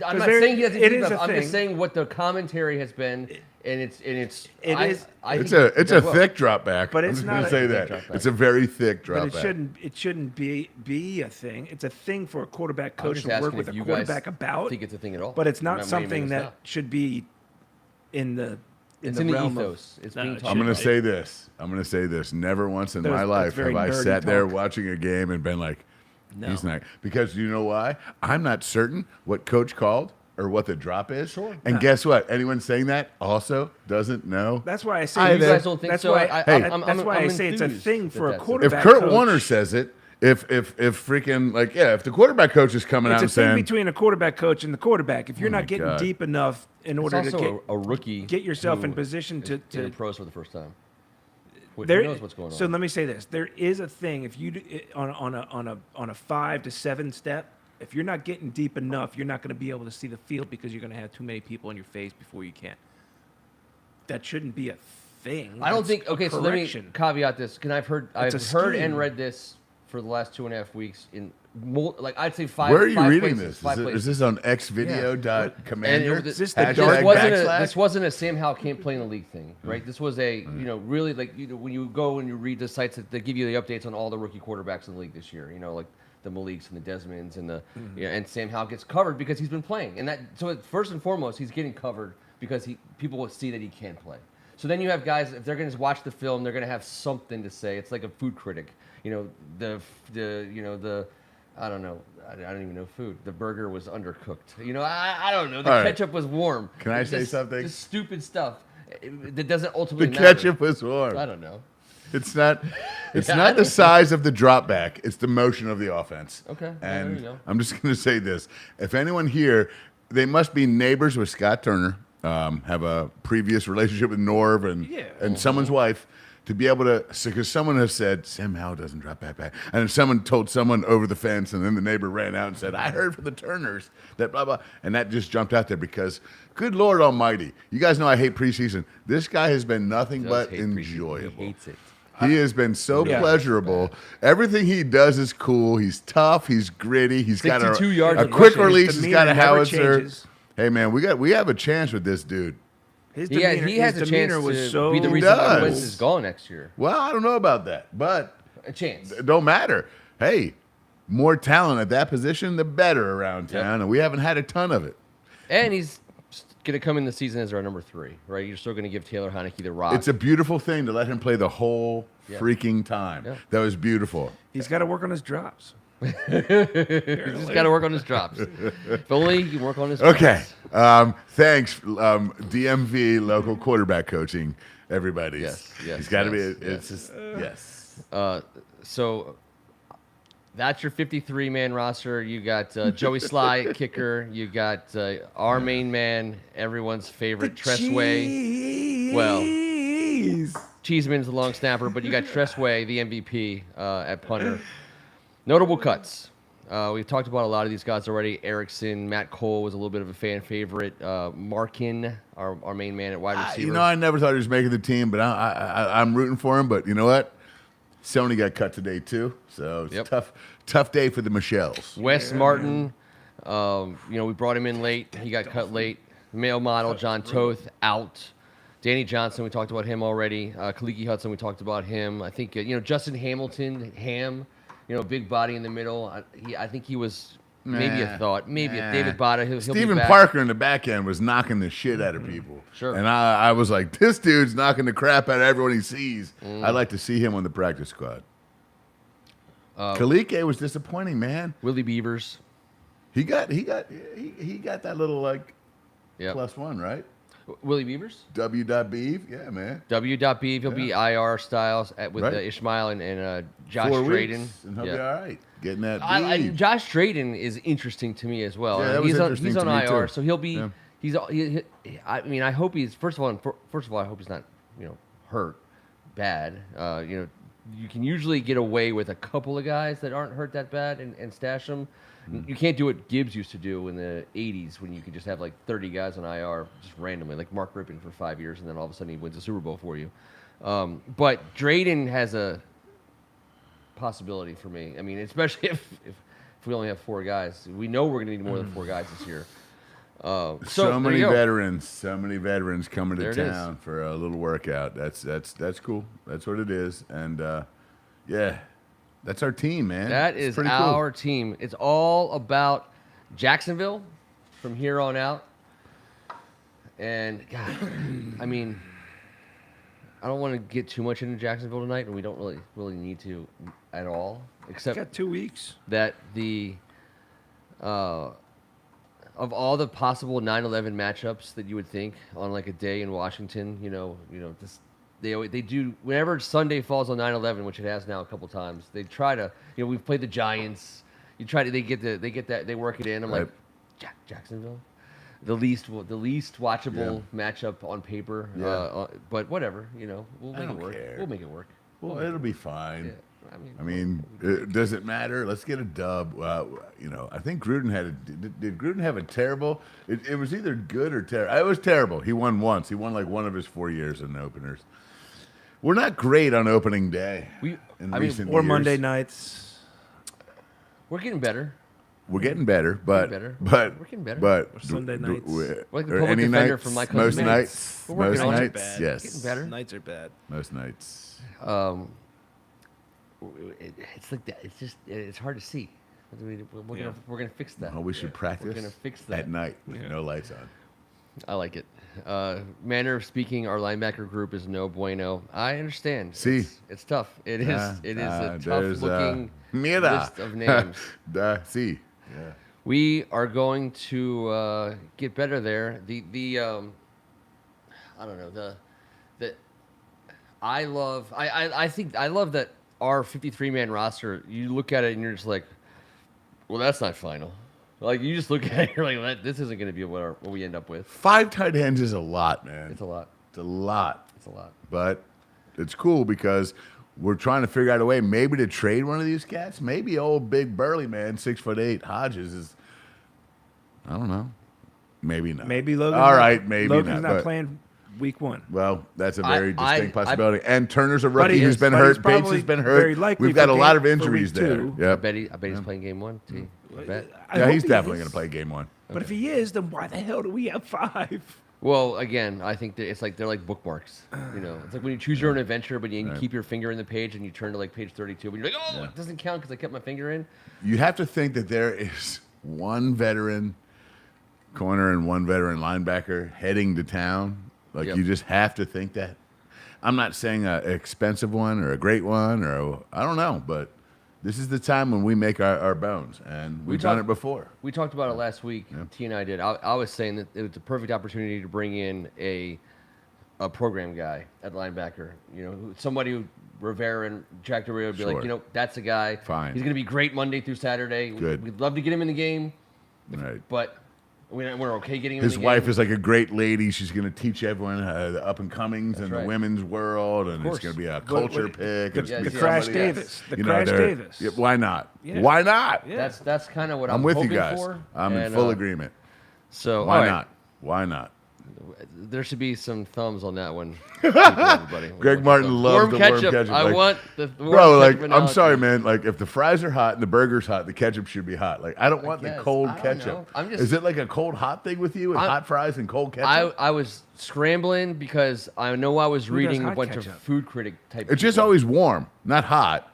I'm not saying he doesn't get deep enough. I'm just saying what the commentary has been. It's a thick drop back. But it's not say that. It's a very thick drop back. But it shouldn't be a thing. It's a thing for a quarterback coach to work with a quarterback about. I think it's a thing at all. But it's not something that should be in the realm ethos. It's being I'm going to say this. Never once in my life have I sat there watching a game and been like, he's not. Because you know why? I'm not certain what coach called or what the drop is. Sure. And guess what? Anyone saying that also doesn't know. That's why I say you guys don't think so. That's why I say it's a thing for a quarterback. If Kurt Warner says it, if freaking if the quarterback coach is coming out and saying, it's a thing between a quarterback coach and the quarterback. If you're not getting deep enough in order to get a rookie, get yourself in position to the pros for the first time. Who knows what's going on? So let me say this: there is a thing. If you on a 5 to 7 step, if you're not getting deep enough, you're not going to be able to see the field because you're going to have too many people in your face before you can. That shouldn't be a thing. I don't think. Okay, so let me caveat this. I've heard and read this for the last 2.5 weeks in I'd say 5. Where are you reading places, this? Is this on xvideo.commander? This wasn't a Sam Howell can't play in the league thing, right? This was a really when you go and you read the sites that give you the updates on all the rookie quarterbacks in the league this year, like the Maliks and the Desmonds and and Sam Howell gets covered because he's been playing, and so first and foremost he's getting covered because people will see that he can play. So then you have guys, if they're going to watch the film, they're going to have something to say. It's like a food critic, I don't know. I don't even know food. The burger was undercooked. I don't know. The ketchup was warm. Can I say something? Just stupid stuff that doesn't ultimately matter. The ketchup was warm. I don't know. It's not. It's not the size of the drop back. It's the motion of the offense. Okay. And there you go. I'm just going to say this: if anyone here, they must be neighbors with Scott Turner, have a previous relationship with Norv and someone's wife. To be able to, because someone has said, Sam Howell doesn't drop back. And someone told someone over the fence, and then the neighbor ran out and said, I heard from the Turners that blah, blah. And that just jumped out there because, good Lord Almighty, you guys know I hate preseason. This guy has been nothing but enjoyable. He hates it. He has been so pleasurable. Everything he does is cool. He's tough. He's gritty. He's got a quick release. He's got a howitzer. Hey, man, we have a chance with this dude. His demeanor, he has his a chance demeanor was to so. be the reason why Wentz is gone next year. Well, I don't know about that, but A chance. it don't matter. Hey, more talent at that position, the better around town, and we haven't had a ton of it. And he's going to come in the season as our number 3, right? You're still going to give Taylor Heineke the rock. It's a beautiful thing to let him play the whole freaking time. Yeah. That was beautiful. He's got to work on his drops. He's just got to work on his drops. If only he can work on his drops. Okay. Thanks, DMV local quarterback coaching, everybody. Yes. He's got to be. yes. It's just yes. So that's your 53-man roster. You got Joey Sly at kicker. You got our main man, everyone's favorite, Tressway. Well, Cheeseman's the long snapper, but you got Tressway, the MVP, at punter. Notable cuts. We've talked about a lot of these guys already. Erickson, Matt Cole was a little bit of a fan favorite. Markin, our main man at wide receiver. I never thought he was making the team, but I'm rooting for him. But you know what? Sony got cut today too, so it's tough day for the Michelles. Wes Martin, we brought him in late. He got cut late. Male model John Toth out. Danny Johnson, we talked about him already. Kaliki Hudson, we talked about him. I think Justin Hamilton, big body in the middle. I think he was maybe a thought. Maybe a David Botta. He'll Stephen be back. Parker in the back end was knocking the shit out of people. Sure. And I was like, this dude's knocking the crap out of everyone he sees. I'd like to see him on the practice squad. Kalike was disappointing, man. Willie Beavers. He got that little +1, right? Willie Beavers? W.Beeve, yeah, man. W.Beeve, he'll be IR styles with Ishmael and Josh 4 weeks, Drayden. And he'll be all right. Getting that Josh Drayden is interesting to me as well. Yeah, that was interesting he's on to me IR, too. so he'll be. Yeah. I hope he's first of all, I hope he's not hurt bad. You can usually get away with a couple of guys that aren't hurt that bad and stash them. You can't do what Gibbs used to do in the 80s when you could just have like 30 guys on IR just randomly, like Mark Rippon for 5 years, and then all of a sudden he wins a Super Bowl for you. But Drayden has a possibility for me. I mean, especially if we only have 4 guys. We know we're going to need more than 4 guys this year. So many veterans coming to There it town for a little workout. That's cool. That's what it is. And that's our team, man. That is our team. It's all about Jacksonville from here on out. And God, I mean, I don't want to get too much into Jacksonville tonight, and we don't really need to at all. Except got 2 weeks. That the of all the possible 9/11 matchups that you would think on like a day in Washington, they do whenever Sunday falls on 9/11, which it has now a couple times. They try to, we've played the Giants. They work it in. I'm like, Jacksonville, the least watchable matchup on paper. Yeah. But whatever, we'll make it work. Care. We'll make it work. Well, it'll be fine. Yeah. I mean, does it matter? Let's get a dub. I think Gruden did Gruden have a terrible? It was either good or terrible. It was terrible. He won once. He won like one of his 4 years in openers. We're not great on opening day. Recent years. Monday nights. We're getting better. We're getting better, but we're getting better. But Sunday nights. Like the public defender from my cousin most Vince. nights, We're working most on it. nights, yes. Getting better. Nights are bad. Most nights. It's like that. It's hard to see. We're gonna fix that. Oh, we should practice. We're gonna fix that at night with no lights on. I like it. Manner of speaking, our linebacker group is no bueno. I understand. See, it's tough. It is a tough looking list of names. See, yeah. We are going to get better there. I don't know I love that our 53-man roster. You look at it and you're just like, well, that's not final. Like, you just look at it, you're like, this isn't going to be what we end up with. 5 tight ends is a lot, man. It's a lot. It's a lot. It's a lot. But it's cool because we're trying to figure out a way maybe to trade one of these cats. Maybe old big burly man, 6'8" Hodges is, I don't know. Maybe not. Maybe Logan. All right, maybe Logan's not. not playing week 1. Well, that's a very distinct possibility. And Turner's a rookie But he who's is- been but hurt. he's Bates probably has been very hurt. likely We've got for a lot of game- for injuries week there. 2. Yep. I bet he's playing game 1 too. I bet. Yeah, he's definitely going to play game 1. But if he is, then why the hell do we have 5? Well, again, I think that it's like they're like bookmarks. It's like when you choose your own adventure, but you keep your finger in the page and you turn to like page 32, but you're like, oh, it doesn't count because I kept my finger in. You have to think that there is one veteran corner and one veteran linebacker heading to town. Like you just have to think that. I'm not saying an expensive one or a great one or I don't know, but this is the time when we make our bones, and we've done it before. We talked about it last week. T and I did. I was saying that it was a perfect opportunity to bring in a program guy at linebacker. Somebody who Rivera and Jack Del Rio would be like, that's a guy. Fine. He's going to be great Monday through Saturday. Good. We'd love to get him in the game, right? But we're okay getting him His in the wife game. is like a great lady. She's going to teach everyone the up and comings in the women's world, and it's going to be a culture pick. The Crash Davis. The Crash Davis. Yeah, why not? Yeah. Why not? Yeah. That's kind of what I'm with hoping you guys. for. I'm in full agreement. So why not? Why not? There should be some thumbs on that one. Everybody. Greg Martin loves the worm ketchup. I want the worm bro, ketchup. I'm sorry, man. Like, if the fries are hot and the burger's hot, the ketchup should be hot. Like, I don't want the cold ketchup. Is it like a cold hot thing with you? With hot fries and cold ketchup? I was scrambling because I know I was reading a bunch of food critic type. It's just always warm, not hot.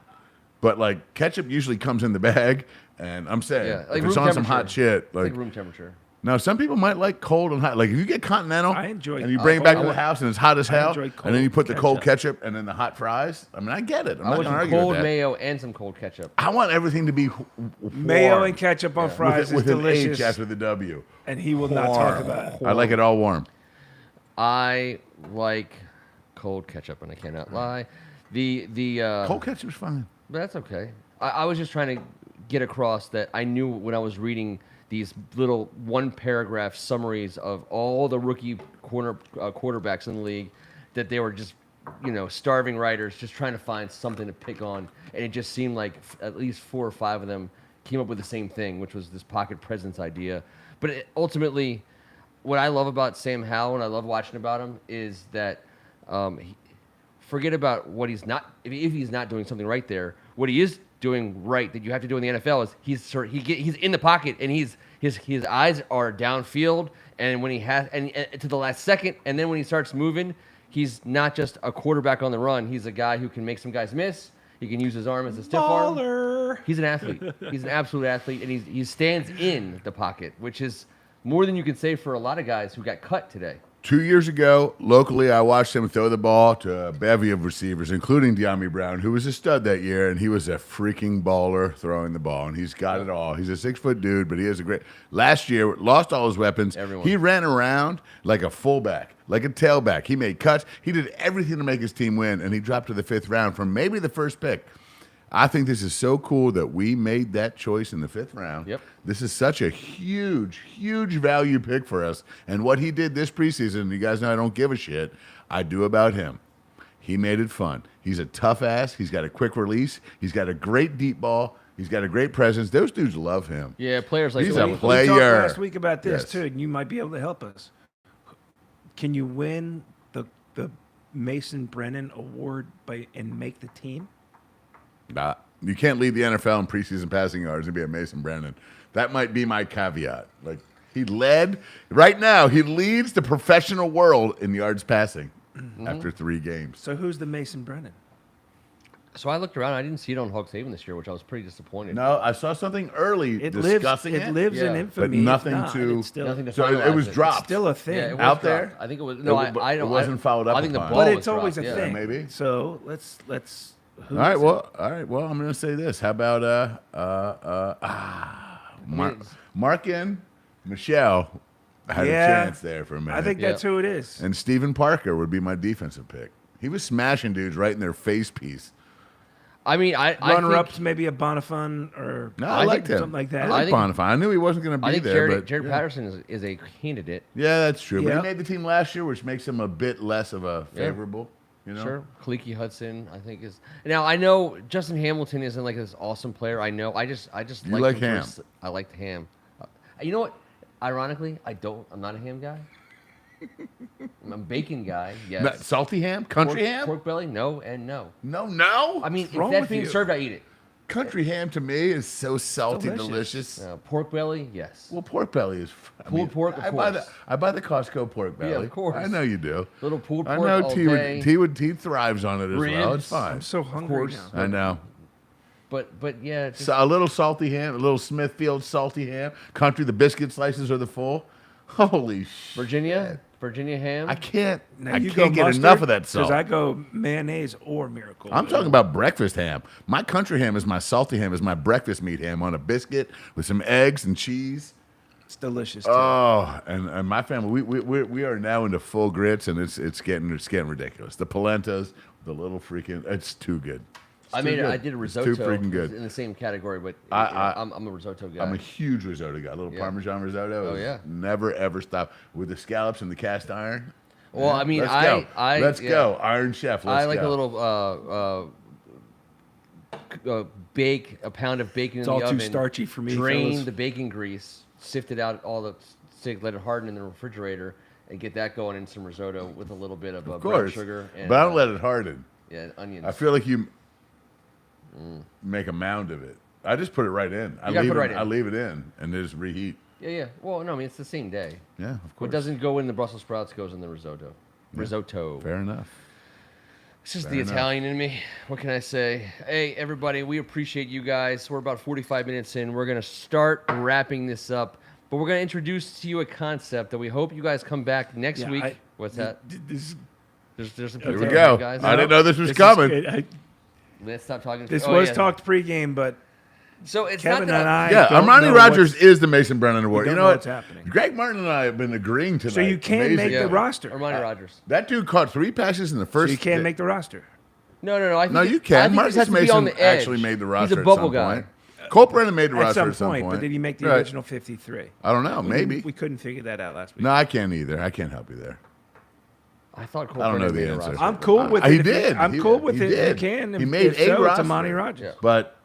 But like ketchup usually comes in the bag, and I'm saying like if it's on some hot shit, like room temperature. Now, some people might like cold and hot. Like, if you get Continental and you bring it back to the house and it's hot as hell, and then you put the cold ketchup and then the hot fries, I mean, I get it. I'm not going to argue cold with that. mayo and some cold ketchup. I want everything to be mayo and ketchup on fries with is delicious. An H after the W. And he will not talk about it. I like it all warm. I like cold ketchup, and I cannot lie. Cold ketchup's fine. But that's okay. I was just trying to get across that I knew when I was reading these little one-paragraph summaries of all the rookie quarterbacks in the league, that they were just, starving writers just trying to find something to pick on. And it just seemed like at least 4 or 5 of them came up with the same thing, which was this pocket presence idea. But ultimately, what I love about Sam Howell and I love watching about him is that forget about what he's not, if he's not doing something right there, what he is doing right that you have to do in the NFL is he's in the pocket and his eyes are downfield, and when he has and to the last second, and then when he starts moving, he's not just a quarterback on the run. He's a guy who can make some guys miss. He can use his arm as a stiff arm. He's an athlete. He's an absolute athlete, and he stands in the pocket, which is more than you can say for a lot of guys who got cut today. 2 years ago, locally, I watched him throw the ball to a bevy of receivers, including De'Ami Brown, who was a stud that year, and he was a freaking baller throwing the ball, and he's got it all. He's a 6-foot dude, but he is a great. Last year, lost all his weapons. He ran around like a fullback, like a tailback. He made cuts. He did everything to make his team win, and he dropped to the 5th round from maybe the first pick. I think this is so cool that we made that choice in the 5th round. Yep. This is such a huge, huge value pick for us. And what he did this preseason, you guys know I don't give a shit, I do about him. He made it fun. He's a tough ass. He's got a quick release. He's got a great deep ball. He's got a great presence. Those dudes love him. Yeah, players like he's a player. We talked last week about this too, and you might be able to help us. Can you win the Mason Brennan Award and make the team? Nah, you can't lead the NFL in preseason passing yards and be a Mason Brennan. That might be my caveat. Like, he leads the professional world in yards passing after 3 games. So who's the Mason Brennan? So I looked around. I didn't see it on Hawks Haven this year, which I was pretty disappointed. No, I saw something early discussing it. It lives in infamy. But nothing to so it was dropped. It's still a thing. Yeah, it was out dropped. there. I think it was. No, I don't. It wasn't followed up. I think the upon. ball But was it's always dropped, a thing. Maybe. So let's. All right. Well, I'm going to say this. How about Mark and Michelle had a chance there for a minute. I think that's who it is. And Stephen Parker would be my defensive pick. He was smashing dudes right in their face piece. I mean, runner-ups, maybe a Bonifant or I liked him. Something like that. I like Bonifant. I knew he wasn't going to be there. But Jared Patterson is a candidate. Yeah, that's true. But he made the team last year, which makes him a bit less of a favorable. You know? Sure. Kaliki Hudson, I think is. Now I know Justin Hamilton isn't like this awesome player. I know. I just like Ham. I liked Ham. You know what? Ironically, I'm not a ham guy. I'm a bacon guy. Yes. Salty ham, country ham, pork belly. No and no. No. I mean, if wrong that with thing's you? served, I eat it. Country ham to me is so salty, Delicious. delicious. Pork belly, yes. Well, pork belly is. Pulled pork, of I buy course. I buy the Costco pork belly. Yeah, of course. I know you do. Little pulled I pork know all T day. He thrives on it as well. It's Ribs. fine. I'm so hungry course. now. I know. But yeah, just, So a little salty ham, a little Smithfield salty ham. Country, the biscuit slices are the full. Holy shit! Virginia ham. I can't Now you go get mustard, enough of that salt. Because I go mayonnaise or Miracle. I'm talking about breakfast ham. My country ham is my salty ham, is my breakfast meat ham on a biscuit with some eggs and cheese. It's delicious. Too. Oh, and my family, we are now into full grits, and it's getting ridiculous. The polentas, the little freaking, it's too good. I did a risotto. It's too freaking good. In the same category, but I'm a risotto guy. I'm a huge risotto guy. A little Parmesan risotto. Oh, yeah. Never ever stop with the scallops and the cast iron. Well, I mean, Let's go, Iron Chef. Let's I like go. a little bake a pound of bacon It's in all the too oven. starchy for me. Drain fellas. the bacon grease, sift it out all the stick, let it harden in the refrigerator, and get that going in some risotto with a little bit of brown course, sugar. And, but I don't let it harden. Yeah, and onions. I feel like you make a mound of it. I just put it right in. I leave it in and just reheat. Yeah. Well, no, I mean it's the same day. Yeah, of What course. doesn't go in the Brussels sprouts goes in the risotto. Risotto. Fair enough. It's just Fair the enough. Italian in me. What can I say? Hey, everybody, we appreciate you guys. We're about 45 minutes in. We're going to start wrapping this up, but we're going to introduce to you a concept that we hope you guys come back next week. What's that? There's some Here pizza we go. guys. I didn't know this was coming. Let's stop talking. This Oh, was yeah. talked pregame, but So it's Kevin not and that I. Yeah, don't Armani know Rogers what's- is the Mason Brennan Award. we You don't know know what? what's happening. Greg Martin and I have been agreeing tonight. So you can't Amazing. make the roster. Armani Rogers. That dude caught 3 passes in the So first. you can't make the roster. No. I think No, you I can. think Marcus this has to be on Mason the edge. actually made the roster He's a bubble at some guy. point. Cole Brennan made the At roster some point, but did he make the Right. original 53? I don't know. Maybe. We couldn't figure that out last week. No, I can't either. I can't help you there. I thought Cole I don't know Brennan the made the answer. roster. I'm cool with He it. if did. I'm He cool did. with He it. did. If you can. He If- made if a so, roster. It's Amani Rogers. Yeah. But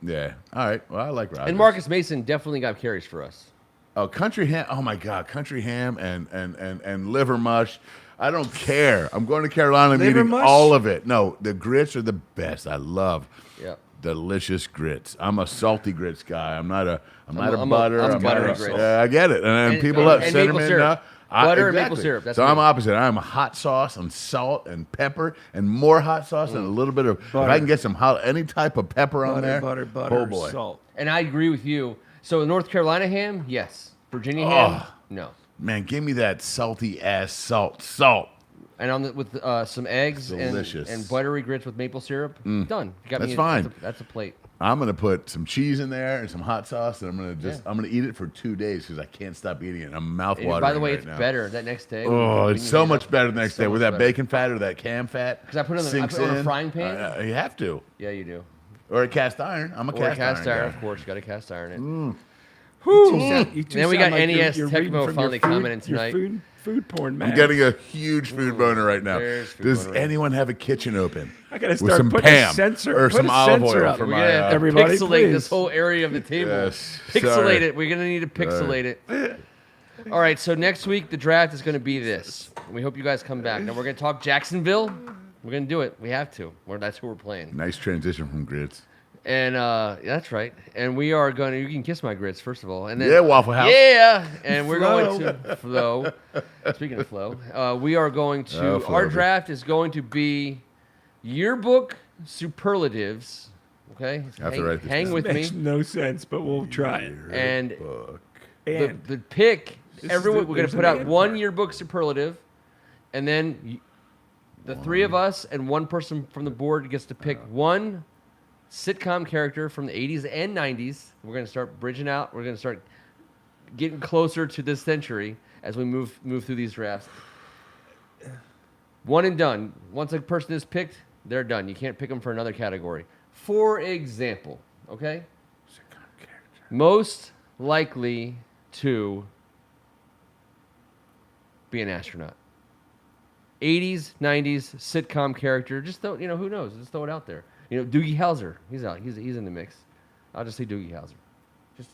yeah, all right. Well, I like Rogers. And Marcus Mason definitely got carries for us. Oh, country ham. Oh my God, country ham and liver mush. I don't care. I'm going to Carolina. I'm Liver eating mush? all of it. No, the grits are the best. I love Yeah. delicious grits. I'm a salty grits guy. I'm not a I'm butter. a I'm buttery not a- grits. Yeah, I get it. And people love and maple cinnamon. syrup. no, Butter and exactly. maple syrup. That's So me. I'm opposite. I'm a hot sauce and salt and pepper and more hot sauce and a little bit of. If Butter. I can get some any type of pepper on there. Butter, Oh boy. salt. And I agree with you. So North Carolina ham, yes. Virginia ham, Oh. no. Man, give me that salty ass salt. And with some eggs Delicious. and buttery grits with maple syrup, done. You got That's me. fine. That's a plate. I'm gonna put some cheese in there and some hot sauce, and I'm gonna eat it for 2 days because I can't stop eating it. I'm mouth And watering. by the way, right it's now. better that next day. Oh, when it's you so heat it much up. better the next So day with much that better. bacon fat or that cam fat. 'Cause I put it sinks on a in. frying pan? You have to, Yeah, you do. or a cast iron. I'm a Or a cast iron, guy. of course. You got to cast iron it. You two Then we sound got like NES you're reading Tecmo from finally your food- commenting tonight. Your food porn, man. I'm getting a huge food boner right now. There's food Does boner. anyone have a kitchen open? I gotta with start some putting a Pam sensor- or put some a olive sensor oil up. for We're my. gonna have to Everybody, pixelate please. this whole area of the table. Yes, Pixelate sorry. it. We're gonna need to pixelate it. All right. So next week the draft is gonna be this. We hope you guys come back. Now we're gonna talk Jacksonville. We're gonna do it. We have to. That's who we're playing. Nice transition from grits. And that's right. And we are going to, you can kiss my grits, first of all. And then, Yeah, Waffle House. Yeah. And we're going to Flo. Speaking of Flo, we are going to, Oh, our Flo. draft is going to be yearbook superlatives. Okay? I have to write this Hang down. with me. Makes no sense, but we'll try it. And Book. And the pick, This everyone, is the- we're going to there's put an out and one part. yearbook superlative. And then the three of us and one person from the board gets to pick one sitcom character from the 80s and 90s. We're going to start bridging out. We're going to start getting closer to this century as we move through these drafts. One and done. Once a person is picked, they're done. You can't pick them for another category. For example, okay? Most likely to be an astronaut. 80s, 90s sitcom character. Just throw, who knows? Just throw it out there. Doogie Howser. He's out. He's in the mix. I'll just say Doogie Howser.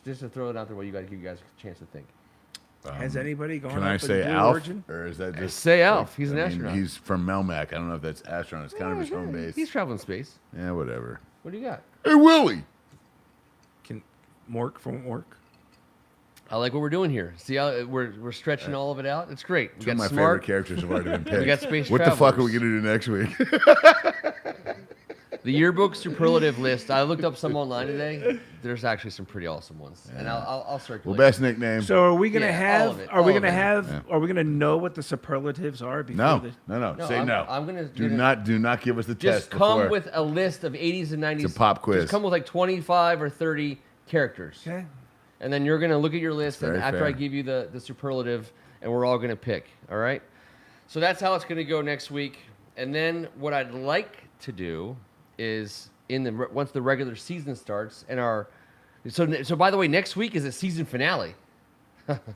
Just to throw it out there, you got to give you guys a chance to think. has anybody gone Can up I with say Blue Alf, Origin? or is that just Say Alf. He's an I mean, astronaut. He's from Melmac. I don't know if that's astronaut. It's kind of his home base. He's traveling space. Yeah, whatever. What do you got? Hey Willie, Mork from Mork. I like what we're doing here. See how we're stretching all of it out? It's great. We Two of got my smart. favorite characters have already been picked. We got Space What the fuck are we Travelers. going to do next week? The yearbook superlative list. I looked up some online today. There's actually some pretty awesome ones, and I'll circulate. Well, best nickname. So are we gonna Yeah, all of have? it, Are we all of gonna it. have? Are we gonna know what the superlatives are before? No. Say I'm, no. I'm gonna Do not give us the just test. come before. with a list of 80s and 90s. It's a pop quiz. Just come with like 25 or 30 characters. Okay. And then you're going to look at your list, and very after fair. I give you the superlative, and we're all going to pick, all right? So that's how it's going to go next week. And then what I'd like to do is, once the regular season starts, and so by the way, next week is a season finale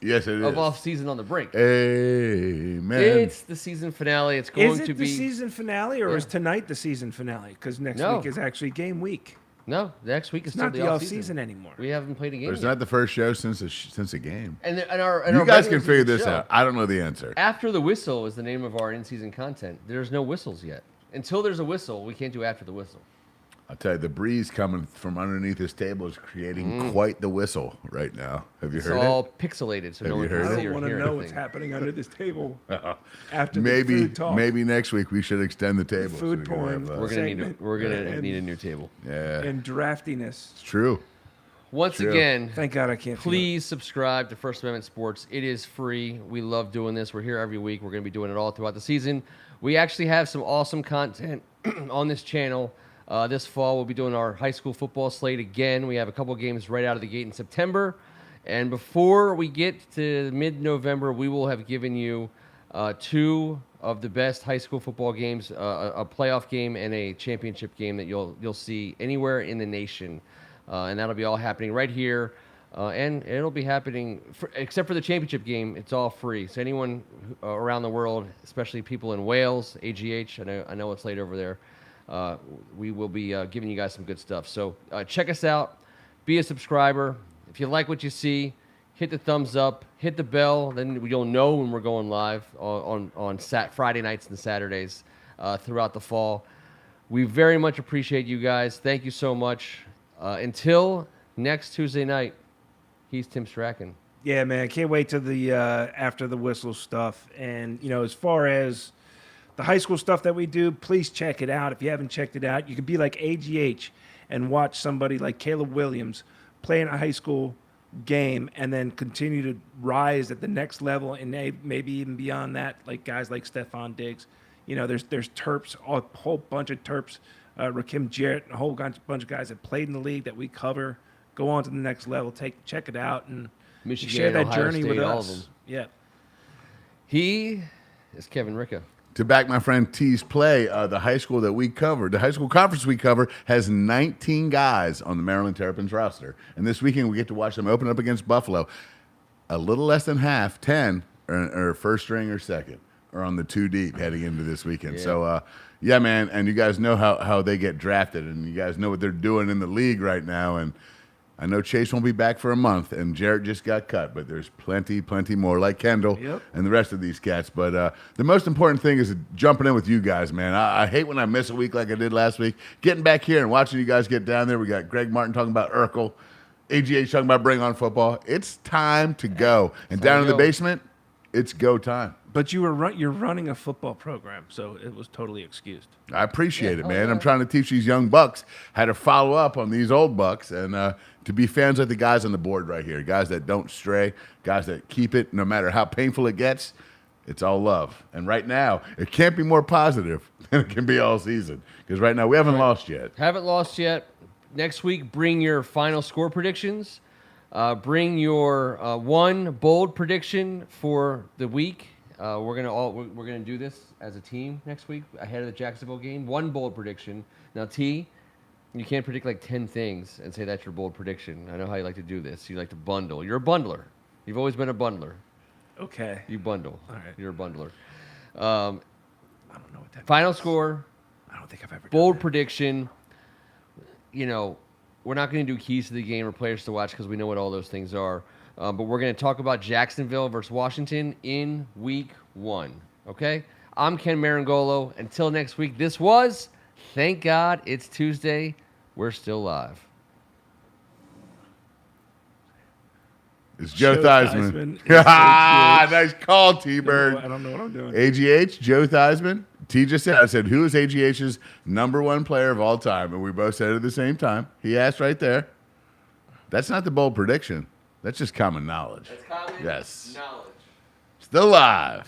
Yes, it is. of Offseason on the Brink. Amen. It's the season finale. It's going Is it to the be... season finale, or Yeah. is tonight the season finale? Because next No. week is actually game week. No, next week is It's still not the off off season anymore. We haven't played a game It's yet. not the first show since a game. And our You guys regular can figure season this show, out. I don't know the answer. After the Whistle is the name of our in-season content. There's no whistles yet. Until there's a whistle, we can't do After the Whistle. I'll tell you, the breeze coming from underneath this table is creating quite the whistle right now. Have you It's heard all it? pixelated, so Have no you one heard can it? I see don't or want to hear know what's anything. happening under this table after the Maybe food talk. maybe next week we should extend the table. food we can porn. have, We're gonna segment need a new table. yeah, and draftiness. it's true. Once True. again, Thank God I can't. feel it. please subscribe to First Amendment Sports. It is free. We love doing this. We're here every week. We're going to be doing it all throughout the season. We actually have some awesome content on this channel. This fall, we'll be doing our high school football slate again. We have a couple games right out of the gate in September. And before we get to mid-November, we will have given you two of the best high school football games, a playoff game and a championship game that you'll see anywhere in the nation. And that'll be all happening right here. And it'll be happening, except for the championship game, it's all free. So anyone around the world, especially people in Wales, AGH, I know it's late over there, we will be giving you guys some good stuff. So check us out. Be a subscriber. If you like what you see, hit the thumbs up, hit the bell. Then you'll know when we're going live on Friday nights and Saturdays throughout the fall. We very much appreciate you guys. Thank you so much. Until next Tuesday night, he's Tim Strachan. Yeah, man, can't wait to the after the whistle stuff. And as far as the high school stuff that we do, please check it out. If you haven't checked it out, you could be like AGH and watch somebody like Caleb Williams play in a high school game and then continue to rise at the next level and maybe even beyond that, like guys like Stephon Diggs. There's Terps, a whole bunch of Terps, Rakim Jarrett, a whole bunch of guys that played in the league that we cover. Go on to the next level. Check it out and Michigan, share that Ohio journey State, with all us. of them. Yeah. He is Kevin Ricca. To back my friend T's play, the high school that we covered, the high school conference we cover, has 19 guys on the Maryland Terrapins roster. And this weekend we get to watch them open up against Buffalo. A little less than half, 10, are first string or second, or on the 2 deep heading into this weekend. Yeah. So, yeah, man, and you guys know how they get drafted, and you guys know what they're doing in the league right now. And I know Chase won't be back for a month, and Jarrett just got cut, but there's plenty more, like Kendall and the rest of these cats. But the most important thing is jumping in with you guys, man. I hate when I miss a week like I did last week. Getting back here and watching you guys get down there. We got Greg Martin talking about Urkel, AGH talking about Bring On Football. It's time to go. And down in the basement, it's go time. But you're running a football program, so it was totally excused. I appreciate it, man. I'm trying to teach these young bucks how to follow up on these old bucks and to be fans of the guys on the board right here, guys that don't stray, guys that keep it no matter how painful it gets. It's all love. And right now, it can't be more positive than it can be all season because right now we haven't lost yet. Haven't lost yet. Next week, bring your final score predictions. Bring your one bold prediction for the week. We're gonna do this as a team next week ahead of the Jacksonville game. One bold prediction. Now, T, you can't predict like 10 things and say that's your bold prediction. I know how you like to do this. You like to bundle. You're a bundler. You've always been a bundler. Okay. You bundle. All right. You're a bundler. I don't know what that Final means. score. I don't think I've ever Bold done that. prediction. We're not going to do keys to the game or players to watch because we know what all those things are. But we're going to talk about Jacksonville versus Washington in week 1. Okay? I'm Ken Marangolo. Until next week, this was, thank God it's Tuesday. We're still live. It's Joe Theismann. Theismann. Nice call, T-Bird. I don't know what I'm doing. AGH, Joe Theismann. T just said, I said, who is AGH's #1 player of all time? And we both said it at the same time. He asked right there. That's not the bold prediction. That's just common knowledge. That's common yes. knowledge. Still live.